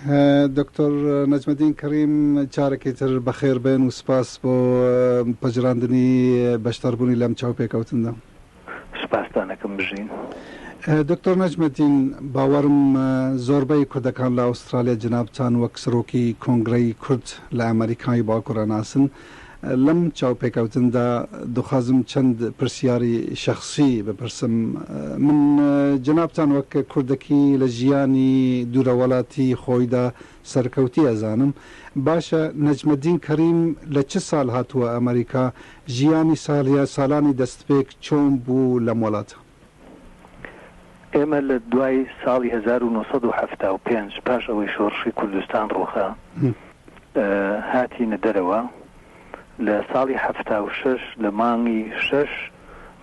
دکتۆر نەجمەدین کەریم جارێکی تر بەخێر بێن و سپاس بۆ پەژراندنی بەشداربوونی لەم چاوپێکەوتندا. سپاسدانەکەم بژین. دکتۆر نەجمەدین، باوەرم زۆربەی کوردەکان لە ئوسترالیا جنابتان وەک سەرۆکی کۆنگرەی کورد لە ئەمریکای باکوورە ناسن. لەم چاوپێکەوتندا دخوازم چەند پرسیاری شەخسی بپرسم. من جنابتان وەک کوردەکی لە ژیانی دوورەوەڵاتی خۆیدا سەرکەوتی ئەزانم. باشە نەجمەدین کەریم لە چ ساڵ هاتووە ئەمریکا؟ ژیانی ساڵانی دەستپێک چۆن بوو لەم وڵاتە؟ ئێمە لە دوای ساڵی 1975 پاش ئەوەی شۆڕشی کوردستان ڕووخا هاتینە دەرەوە. لە ساڵی 76 لە مانگی 6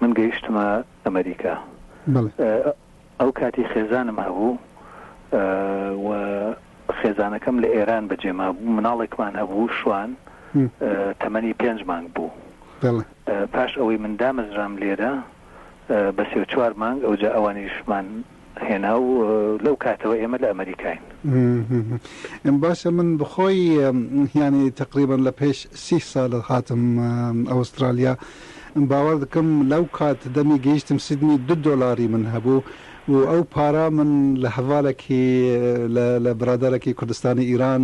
من گەیشتمە ئەمریکا. ئەو کاتی خێزانم هەبوو و خێزانەکەم لە ئێران بەجێما بوو. مناڵێکمان هەبوو شوان تەمەنی 5 مانگ بوو. پاش ئەوەی من دامەزرام لێرە بە 3-4 مانگ ئەوجا ئەوانیشمان هێنا و لەو کاتەوە ئێمە لە ئەمریکاین. باشە، من بخۆی یعنی تقریبا لە پێش 30 ساڵ هاتم ئەوسترالیا. باوەڕ دەکەم لەو کات دەمی گەیشتم سیدنی $2 من هەبوو و ئەو پارە من لە هەڤالێکی لە برادەرێکی کوردستانی ئیران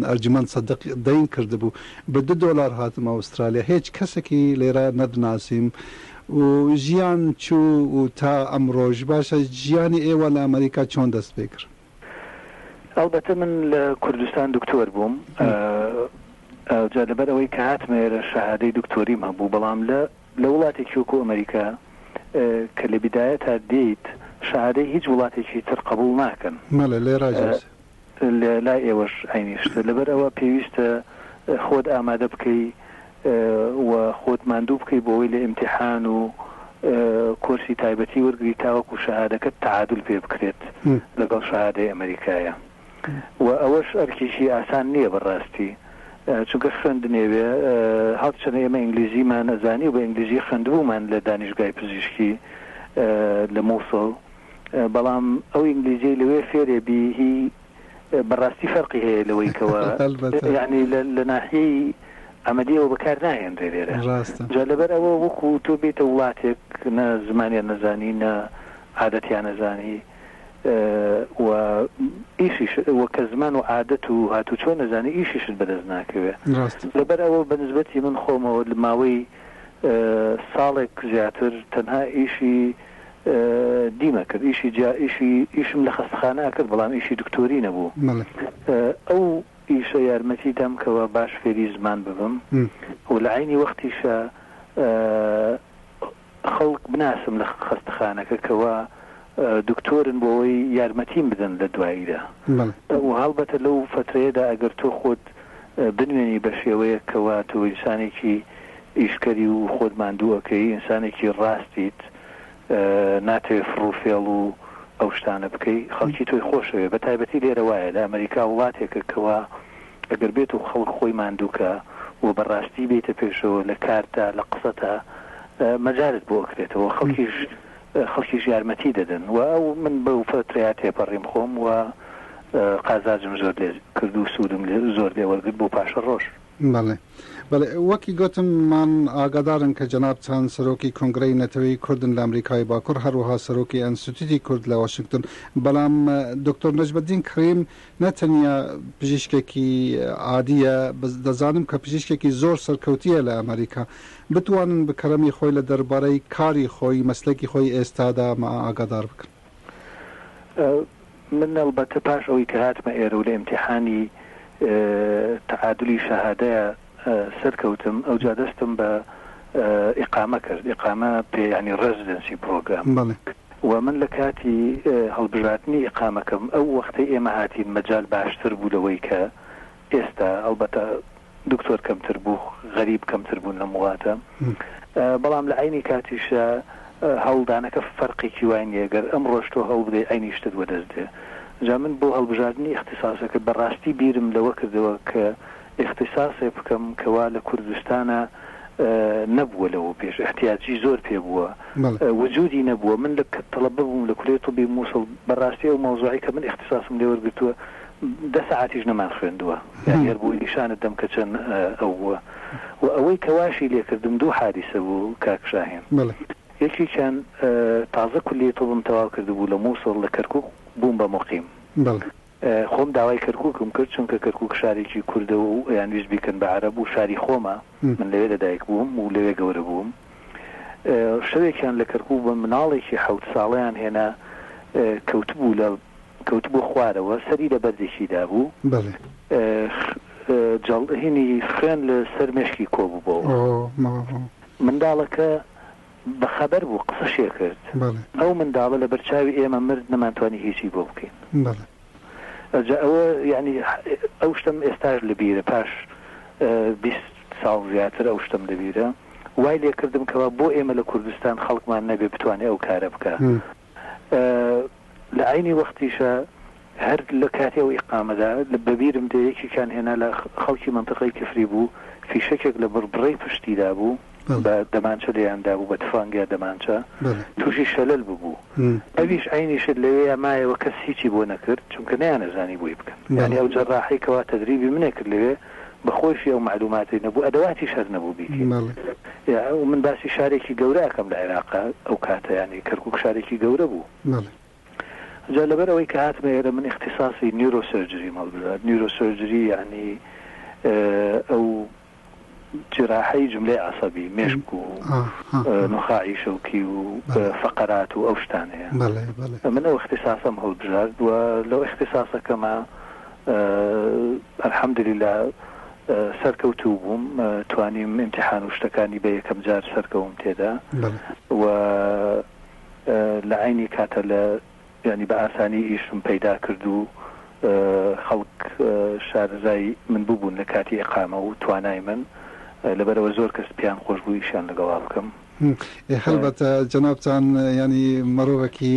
ئەرجمەند سەدق دەین کردبوو. بە $2 هاتم ئەوسترالیا. هیچ کەسێکی لێرە نەدناسیم و ژیان چوو و تا ئەمڕۆژ. باشە، ژیانی ئێوە لە ئەمریکا چۆن دەست پێ کرد؟ ئەلبەتە من لە کوردستان دکتۆر بووم. جا لەبەر ئەوەی کە هاتمێرە شەهادەی دکتۆریم هەبوو، بەڵام لە وڵاتێکی وەکو ئەمریکا کە لە بیدایە تا دێیت شەهادەی هیچ وڵاتێکی تر قبول ناکەن. لای ئێوەش عینیشتە. لەبەر ئەوە پێویستە خۆت ئامادە بکەی و خۆت ماندوو بکەی بۆەوەی لە ئیمتیحان و کۆرسی تایبەتی وەرگری تاوەکو شەهادەکەت تعادل پێ بکرێت لەگەڵ شەهادەی ئەمریکایە. و ئەوەش ئەرکێکی ئاسان نییە بەڕاستی، چونکە خوێندنێوێ هەڵچەنە ئێمە ئینگلیزیمان نەزانی و بە ئینگلیزی خوێندبوومان لە دانیشگای پزیشکی لە مووسڵ، بەڵام ئەو ئینگلیزی لەوێ فێرێبی هی بەڕاستی فەرقی هەیە لەوەی کەوە یعنی لە ناحیەی ئەمەدیەوە بەکار ناهێنرێ لێرە. جا لەبەر ئەوە وەکو تۆ بێتە وڵاتێک نە زمانیان نەزانی نە عادەتیان نەزانی و ئیشیش وە کە زمان و عادەت و هاتو چۆن نەزانی ئیشیشت بەدەست ناکەوێ. لەبەر ئەوە بەنسبەتی من خۆمەوە لە ماوەی ساڵێک زیاتر تەنها ئیشی دیمە کرد. ئیشم لە خەستەخانە کرد، بەڵام ئیشی دکتۆری نەبوو. ئەو ئیشە یارمەتی دەم کەوە باش فێری زمان ببم و لە عینی وەختیشە خەڵک بناسم لە خەستەخانەکە کەوە دکتۆرن بۆەوەی یارمەتیم بدەن لە دواییدا. و هەڵبەتە لەو فترەیەدا ئەگەر تۆ خۆت بنوێنی بە شێوەیە کەوا تۆ ئینسانێکی ئیشکەری و خۆت ماندووەکەی، ئینسانێکی ڕاستیت، ناتوێ فڕوفێڵ و ئەو شتانە بکەی، خەڵکی تۆی خۆشەوێ. بە تایبەتی لێرە وایە لە ئەمریکا وڵاتێکە کەوا ئەگەر بێت و خەڵک خۆی ماندووکە و بەڕاستی بێتە پێشەوە لە کارتا لە قسەتا مەجالت بۆ ئەکرێتەوە، خەڵکیش یارمەتی دەدەن. و ئەو من بەو فترەیە تێپەڕیم خۆم و قازاجم زۆر لێ کرد و سوودم زۆر لێ وەرگرت بۆ پاشە ڕۆژ. بەڵێ، وەکی گوتم من ئاگادارم کە جەنابتان سەرۆکی کۆنگرەی نەتەوەی کوردن لە ئەمریکای باکوور، هەروەها سەرۆکی ئەنستیتوتی کورد لە واشنگتن. بەڵام دکتۆر نەجمەدین کەریم نەتەنیا پزیشکێکی عادیە، دەزانم کە پزیشکێکی زۆر سەرکەوتیە لە ئەمریکا. بتوانن بکەرەمی خۆی لە دەربارەی کاری خۆی، مەسلەکی خۆی ئێستادا ئاگادار بکەن. من ئەلبەتە پاش ئەوەی کە هاتمە ئێرە و لە ئیمتیحانی تعادلی شەهادەیە سەرکەوتم، ئەوجا دەستم بە ئیقامە کرد. ئیقامە پێ ینی ڕێزیدەنسی پرۆگرام. و من لە کاتی هەڵبژاردننی ئیقامەکەم ئەو وەختەی ئێمە هاتین مەجال باشتر بوو لەوەی کە ئێستا. ئەلبەتە دکتۆر کەمتر بوو، غەریب کەمتر بوون لە وڵاتە، بەڵام لە عینی کاتیشە هەڵدانەکە فەرقێکی وای نیە. گەر ئەم ڕۆژتۆ هەڵ بدەی عینی شتت وەدەستێ. جا من بۆ هەڵبژاردننی اختصاسەکە بەڕاستی بیرم لەوە کردەوە کە اختصاسێ بکەم کەوا لە کوردستانە نەبووە لەوە پێش، احتیاجی زۆر پێ بووە، وجودی نەبووە. من لە تەڵەبە بووم لە کولێ طبی مووسڵ، بەڕاستی ئەو مەوزوعی کە من اختصاسم لێ وەرگرتووە 10 ساعتیش نەمان خوێندووە یعنی هەر بۆی نیشانت دەم کە چەند ئەوە و ئەوەی کەواشی لێکردم 2 حادیسە بوو کاک شاهین یەکێکیان تازە کولی تۆبم تەواو کردبوو لە مووسڵ لە کەرکووک بووم بە مۆقیم خۆم داوای کەرکووکم کرد چونکە کەرکووک شارێکی کوردە و یان ویست بیکەن بە عەرەب و شاری خۆمە من لەوێ لەدایک بووم و لەوێ گەورە بووم شەوێکیان لە کەرکووک بە مناڵێکی 7 ساڵەیان هێنا کەوتبوو خوارەوە سەری لە بەردێکی دابوو هینی خوێن لە سەر مێشکی کۆبوو بۆ منداڵەکە بەخەبەر بوو قسەشێ کرد ئەو منداڵە لە بەرچاوی ئێمە مرد نەمانتوانی هیچی بۆ بکەین ئەوە یعنی ئەو شتم ئێستاش لەبیرە پاش 20 ساڵ زیاتر ئەو شتم لەبیرە وای لێ کردم کەوا بۆ ئێمە لە کوردستان خەڵکمان نەبێ بتوانێت ئەو کارە بکە لە عینی وەختیشە هەر لە کاتی ئەو ئیقامەدا بەبیرم دەیەکیان هێنا لە خەڵکی منطقەی کفری بوو فیشەکێک لە بڕبڕەی پشتیدا بوو بە دەمانچە لێیاندا بوو بە تفانگیا دەمانچە تووشی شەلل ببوو ئەویش عینیشت لەوەیە مایەوە کەس هیچی بۆ نەکرد چونکە نەیانەزانی بۆی بکەن یعنی ئەو جەڕاحی کەوا تەدریبی منێ کرد لەوێ بەخۆشی ئەو معلوماتی نەبوو ئەدەواتی شەر نەبوو بیکەین من باسی شارێکی گەورە ئەەکەم لە عێراقا ئەو کاتە ینی کەرکووک شارێکی گەورە بوو جا لەبەر ئەوەی کە هاتمە ئێرە من اختصاصی نیورۆسەرجری مەڵبدات نیورۆسەرجری یعنی ئەو جراحەی جملەی عەسەبی مێشک و نخاعی شەوکی و فەقەرات و ئەو شتانەیە من ئەو اختصاصم هەڵبژارد و لەو اختصاصەکەمە الحەمدولillah سەرکەوتوو بووم توانیم امتحان و شتەکانی بە یەکەم جار سەرکەوم تێدا و لە عینی کاتە لە ینی بە ئاسانی ئیشم پەیدا کرد و خەڵک شارەزای من بووبوون لە کاتی ئیقامە و توانای من لەبەرەوە زۆر کەس پیان خۆش بوو ئیشان لەگەڵا بکەم هەلبەتە جەنابتان ینی مرۆڤێکی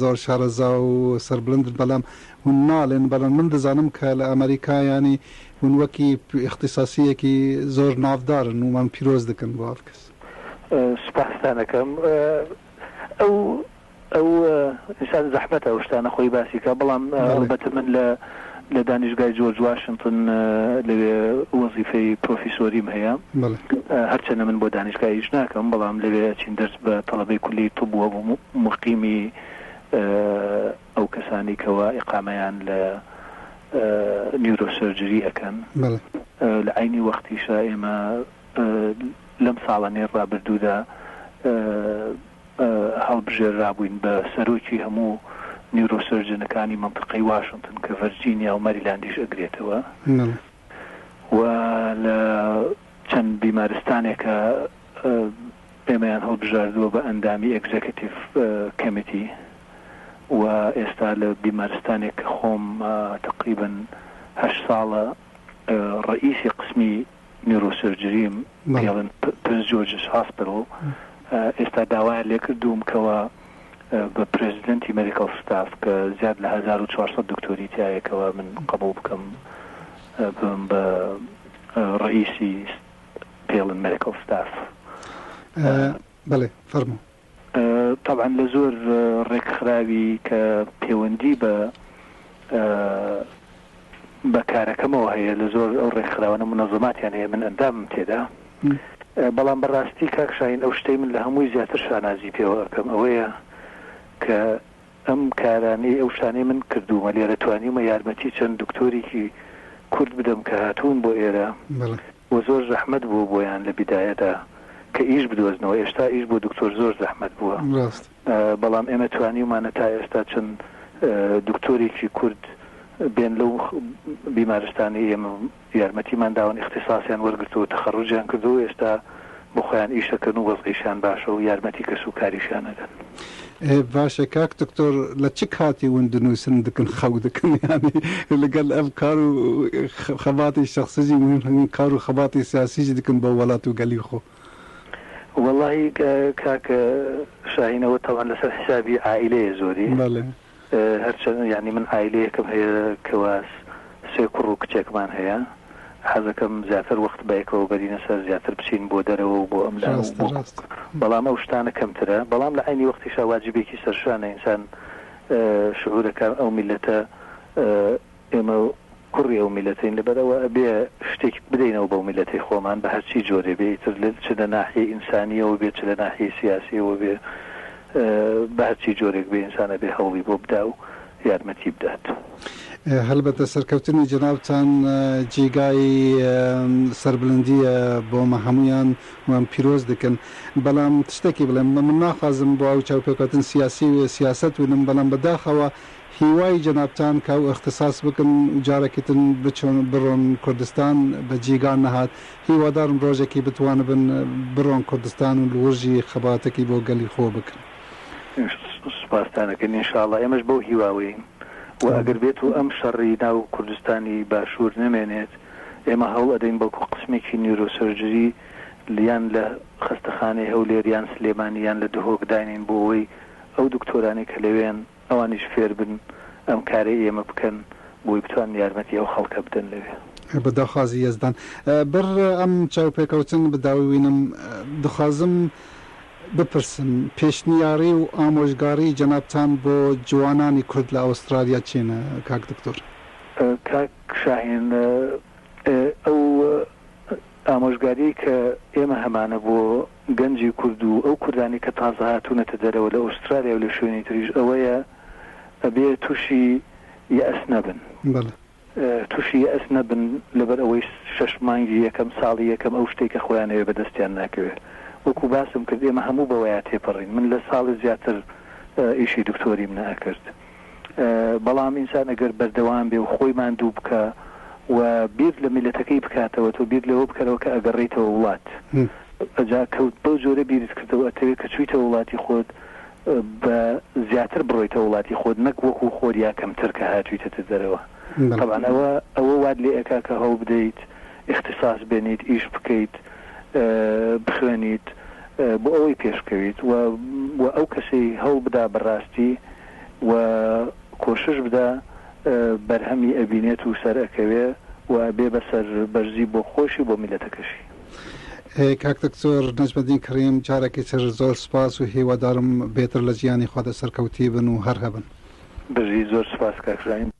زۆر شارەزا و سەربلند بەڵام هون ناڵێن بەڵام من دەزانم کە لە ئەمریکا ینی هون وەکی اختصاسیەکی زۆر نافدارن و من پیرۆز دەکەن بۆ ئەو کەس سوپاسدانەکەم ئەو ئینسان زەحمەتە ئەو شتانە خۆی باسیکە بەڵام ئەلبەتە من لە دانیشگای جۆرج واشنگتن لەوێ وەزیفەی پرۆفیسۆریم هەیە هەرچەنە من بۆ دانیشگای هیچ ناکەم بەڵام لەوێ چین دەرس بە تەڵەبەی کولی توبووە بۆ مقیمی ئەو کەسانی کەوا ئیقامەیان لە نیورۆسەرجری ئەەکەن لە عینی وەختیشە ئێمە لەم ساڵانەی ڕابردوودا هەڵبژێرابووین بە سەرۆکی هەموو نیورۆسەرجنەکانی منطقەی واشنگتن کە ڤەرجینیا و مەریلاندیش ئەگرێتەوە و لە چەند بیمارستانێکە ئێمەیان هەڵبژاردووە بە ئەندامی ئەگزەکتیڤ کەمیتی و ئێستا لە بیمارستانێک کە خۆم تقریبا 8 ساڵە ڕئیسی قسمی نیورۆسەرجریم پێڵن پرنس جۆرجس هاسپیتال ئێستا داوایان لێ کردووم کەوە بە پرێزیدنتی مێدیکال ستاف کە زیاد لە 1400 دکتۆری تایەکەوە من قبول بکەم بم بە ڕئیسی پێڵن مێدیکال ستاف بەڵێ فەرموو طبعا لە زۆر ڕێکخراوی کە پەیوەندی بە کارەکەمەوە هەیە لە زۆر ئەو ڕێکخراوانە منەظەماتیان هەیە من ئەندامم تێدا بەڵام بەڕاستی کاک شاهین ئەو شتەی من لە هەمووی زیاتر شانازی پێوە ئەەکەم ئەوەیە کە ئەم کارانەی ئەو شانەی من کردومە لێرە توانیمە یارمەتی چەند دکتۆرێکی کورد بدەم کە هاتوون بۆ ئێرە و زۆر زەحمەت بوو بۆیان لە بیدایەدا کە ئیش بدۆزنەوە ئێستا ئیش بۆ دکتۆر زۆر زەحمەت بووە بەڵام ئێمە توانیمانە تا ئێستا چەند دکتۆرێکی کورد بێن لەو بیمارستانی ئێمە یارمەتیمان داوان اختصاسیان وەرگرتەوە تەخەڕوجیان کردو ئێستا بۆ خۆیان ئیشەکەن و وەزعیشان باشە و یارمەتی کەس و کاریشان ئەدەن باشە کاک دکتۆر لە چ کاتی ون دنووسن دکن خەو دکن ینی لەگەڵ ئەم کار و خەباتی شخصیجی من کار و خەباتی سیاسیجی دکن بە وڵات و گەلی خۆ والله کاکە شاهینەوە تەوان لەسەر حسابی عائیلەیە زۆری هەرچەند یعنی من عائیلەیەکەم هەیە کەوا 3 کوڕ و کچێکمان هەیە حەزەکەم زیاتر وەخت بەیەکەوە بەرینە سەر زیاتر بچین بۆ دەرەوە و بۆ ئەملا بەڵام ئەو شتانە کەمترە بەڵام لە عینی وەختیشا واجبێکی سەرشانە ئینسان شعورەکە ئەو میلەتە ئێمە کوڕی ئەو میلەتین لەبەرەوە ئەبێ شتێک بدەینەوە بەو میلەتی خۆمان بە هەرچی جۆرێ بێ تر چ لە ناحیە ئینسانیەوە بێت چ لە ناحیە سیاسیەوە بێ بە هەرچی جۆرێک بێ ئینسانە بێ هەوڵی بۆ بدا و یارمەتی بدات. هەلبەتە سەرکەوتنی جەنابتان جێگای سەربلندیە بۆمە هەمویان وان پیرۆز دەکەن بەڵام تشتێکی بڵێم من ناخوازم بۆ ئەو چاوپێکەوتن سیاسی و سیاست ونم بەڵام بەداخەوە هیوای جەنابتان کە ئەو اختصاص بکەن جارێکتن بچۆن بڕۆن کوردستان بە جێگان نەهات هیوادارم ڕۆژێکی بتوانە بن بڕۆن کوردستان و لوژی خەباتێکی بۆ گەلی خۆ بکەن. سپاسدانەکەن ئینشاءڵڵا ئێمەش بەو هیواوەین و ئەگەر بێت و ئەم شەڕی ناو کوردستانی باشوور نمێنێت ئێمە هەوڵ ئەدەین بەڵکو قسمێکی نیورۆسەرجری لیان لە خەستەخانەی هەولێر یان سلێمانی یان لە دهۆک داینین بۆ ئەوەی ئەو دکتۆرانی کە لەوێن ئەوانیش فێر بن ئەم کارەی ئێمە بکەن بۆی بتوان یارمەتی ئەو خەڵکە بدەن لەوێ. بەداخوازی یەزدان بەر ئەم چاوپێکەوتن بداوینم دخوازم بپرسم پێشنیاری و ئامۆژگاری جەنابتان بۆ جوانانی کورد لە ئەوسترالیا چینە کاک دکتۆر؟ کاک شاهین ئەو ئامۆژگاری کە ئێمە هەمانە بۆ گەنجی کورد و ئەو کوردانی کە تازە هاتوونەتە دەرەوە لە ئوسترالیا و لە شوێنی تریش ئەوەیە ئەبێ تووشی یەئەس نەبن. تووشی یەئەس نەبن لەبەر ئەوەی 6 مانگی یەکەم ساڵی یەکەم ئەو شتێکە خۆیانەوێ بەدەستیان ناکەوێت. وەکو باسم کرد ئێمە هەموو بەوەیە تێپەڕین من لە ساڵی زیاتر ئیشی دکتۆریم نەکرد بەڵام ئینسان ئەگەر بەردەوام بێ و خۆی ماندوو بکە و بیر لە میلەتەکەی بکاتەوە تۆ بیر لەوە بکەرەوە کە ئەگەڕێیتەوە وڵات ئەجا کەوت بەو جۆرە بیرت کردەوە ئەتەوێت کە چوویتە وڵاتی خۆت بە زیاتر بڕۆیتە وڵاتی خۆت نەک وەکو خۆریا کەمتر کە هاتوویتە دەرەوە. طبعا ئەوە واد لێ ئەکا کە هەوڵ بدەیت اختصاص بێنیت ئیش بکەیت بخوێنیت بۆ ئەوەی پێشکەویت و ئەو کەسی هەوڵ بدا بەڕاستی و کۆشش بدا بەرهەمی ئەبینێت و سەر ئەکەوێ و بێ بەسەر بەرزی بۆ خۆشی بۆ میلەتەکەشی. کاک دکتۆر نەجمەدین کەریم جارێکی تر زۆر سپاس و هیوادارم بێتر لە ژیانی خوا دەسەرکەوتی بن و هەر هەبن. بەژی زۆر سپاس کاک ژاین.